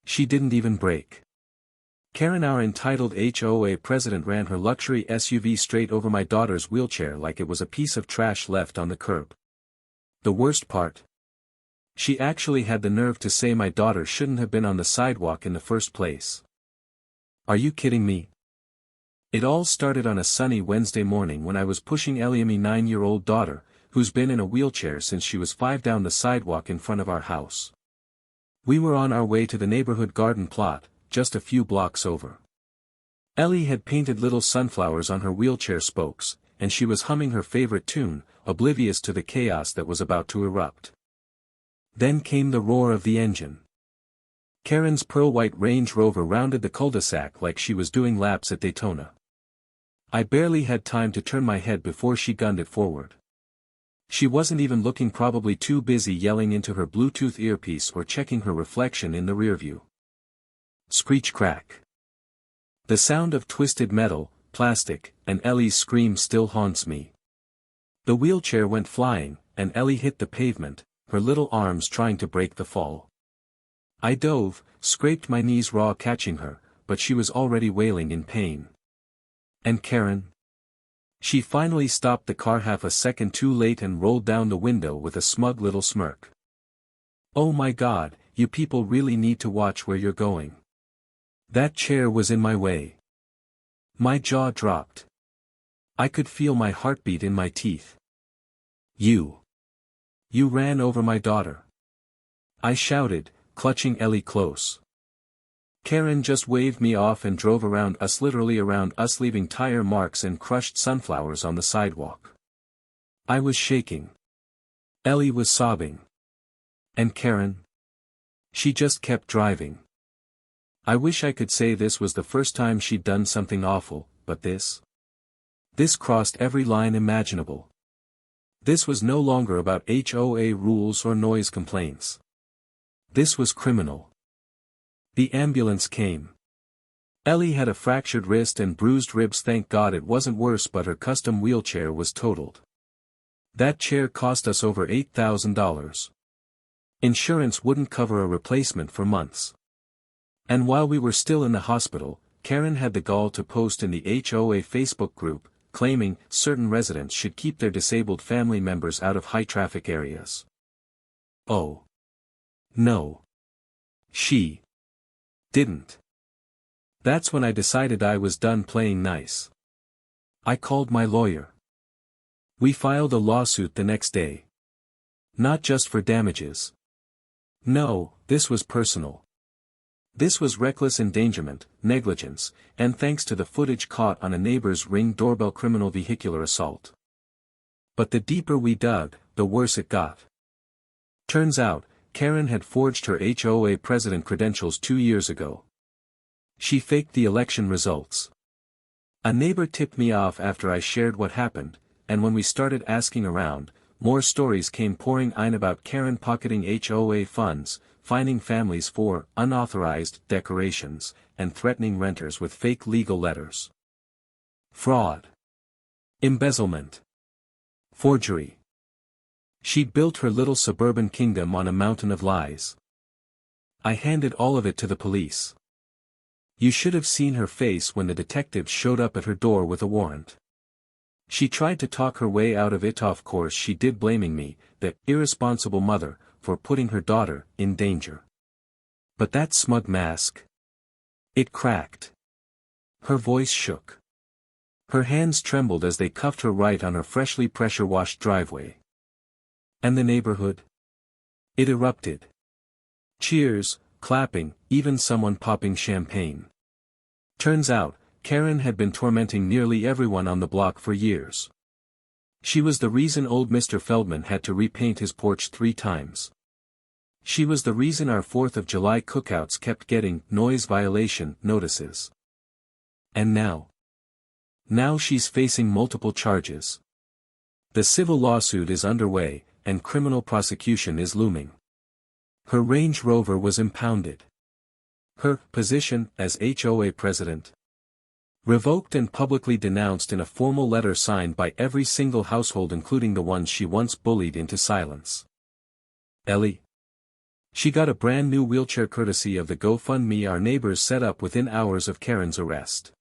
She didn't even brake. Karen, our entitled HOA president, ran her luxury SUV straight over my daughter's wheelchair like it was a piece of trash left on the curb. The worst part? She actually had the nerve to say my daughter shouldn't have been on the sidewalk in the first place. Are you kidding me? It all started on a sunny Wednesday morning when I was pushing Ellie, my 9-year-old daughter, who's been in a wheelchair since she was 5, down the sidewalk in front of our house. We were on our way to the neighborhood garden plot, just a few blocks over. Ellie had painted little sunflowers on her wheelchair spokes, and she was humming her favorite tune, oblivious to the chaos that was about to erupt. Then came the roar of the engine. Karen's pearl-white Range Rover rounded the cul-de-sac like she was doing laps at Daytona. I barely had time to turn my head before she gunned it forward. She wasn't even looking, probably too busy yelling into her Bluetooth earpiece or checking her reflection in the rearview. Screech crack. The sound of twisted metal, plastic, and Ellie's scream still haunts me. The wheelchair went flying, and Ellie hit the pavement, her little arms trying to break the fall. I dove, scraped my knees raw catching her, but she was already wailing in pain. And Karen? She finally stopped the car half a second too late and rolled down the window with a smug little smirk. Oh my God, you people really need to watch where you're going. That chair was in my way. My jaw dropped. I could feel my heartbeat in my teeth. You ran over my daughter. I shouted, clutching Ellie close. Karen just waved me off and drove around us, literally around us, leaving tire marks and crushed sunflowers on the sidewalk. I was shaking. Ellie was sobbing. And Karen? She just kept driving. I wish I could say this was the first time she'd done something awful, but this crossed every line imaginable. This was no longer about HOA rules or noise complaints. This was criminal. The ambulance came. Ellie had a fractured wrist and bruised ribs. Thank God it wasn't worse, but her custom wheelchair was totaled. That chair cost us over $8,000. Insurance wouldn't cover a replacement for months. And while we were still in the hospital, Karen had the gall to post in the HOA Facebook group, claiming certain residents should keep their disabled family members out of high-traffic areas. Oh. No. She didn't. That's when I decided I was done playing nice. I called my lawyer. We filed a lawsuit the next day. Not just for damages. No, this was personal. This was reckless endangerment, negligence, and thanks to the footage caught on a neighbor's Ring doorbell, criminal vehicular assault. But the deeper we dug, the worse it got. Turns out, Karen had forged her HOA president credentials 2 years ago. She faked the election results. A neighbor tipped me off after I shared what happened, and when we started asking around, more stories came pouring in about Karen pocketing HOA funds, fining families for unauthorized decorations, and threatening renters with fake legal letters. Fraud. Embezzlement. Forgery. She built her little suburban kingdom on a mountain of lies. I handed all of it to the police. You should have seen her face when the detectives showed up at her door with a warrant. She tried to talk her way out of it. Of course she did, blaming me, the irresponsible mother, for putting her daughter in danger. But that smug mask. It cracked. Her voice shook. Her hands trembled as they cuffed her right on her freshly pressure-washed driveway. And the neighborhood? It erupted. Cheers, clapping, even someone popping champagne. Turns out, Karen had been tormenting nearly everyone on the block for years. She was the reason old Mr. Feldman had to repaint his porch 3 times. She was the reason our 4th of July cookouts kept getting noise violation notices. And now she's facing multiple charges. The civil lawsuit is underway, and criminal prosecution is looming. Her Range Rover was impounded. Her position as HOA president revoked and publicly denounced in a formal letter signed by every single household, including the ones she once bullied into silence. Ellie? She got a brand new wheelchair courtesy of the GoFundMe our neighbors set up within hours of Karen's arrest.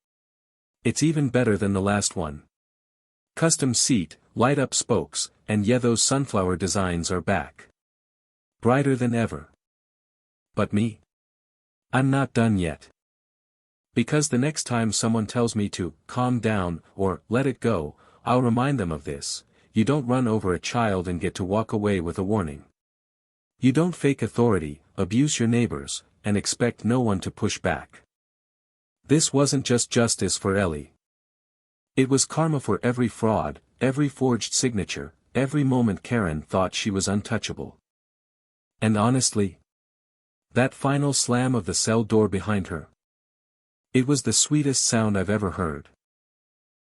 It's even better than the last one. Custom seat, light-up spokes, and yeah, those sunflower designs are back. Brighter than ever. But me? I'm not done yet. Because the next time someone tells me to calm down or let it go, I'll remind them of this: you don't run over a child and get to walk away with a warning. You don't fake authority, abuse your neighbors, and expect no one to push back. This wasn't just justice for Ellie. It was karma for every fraud, every forged signature, every moment Karen thought she was untouchable. And honestly, that final slam of the cell door behind her, it was the sweetest sound I've ever heard.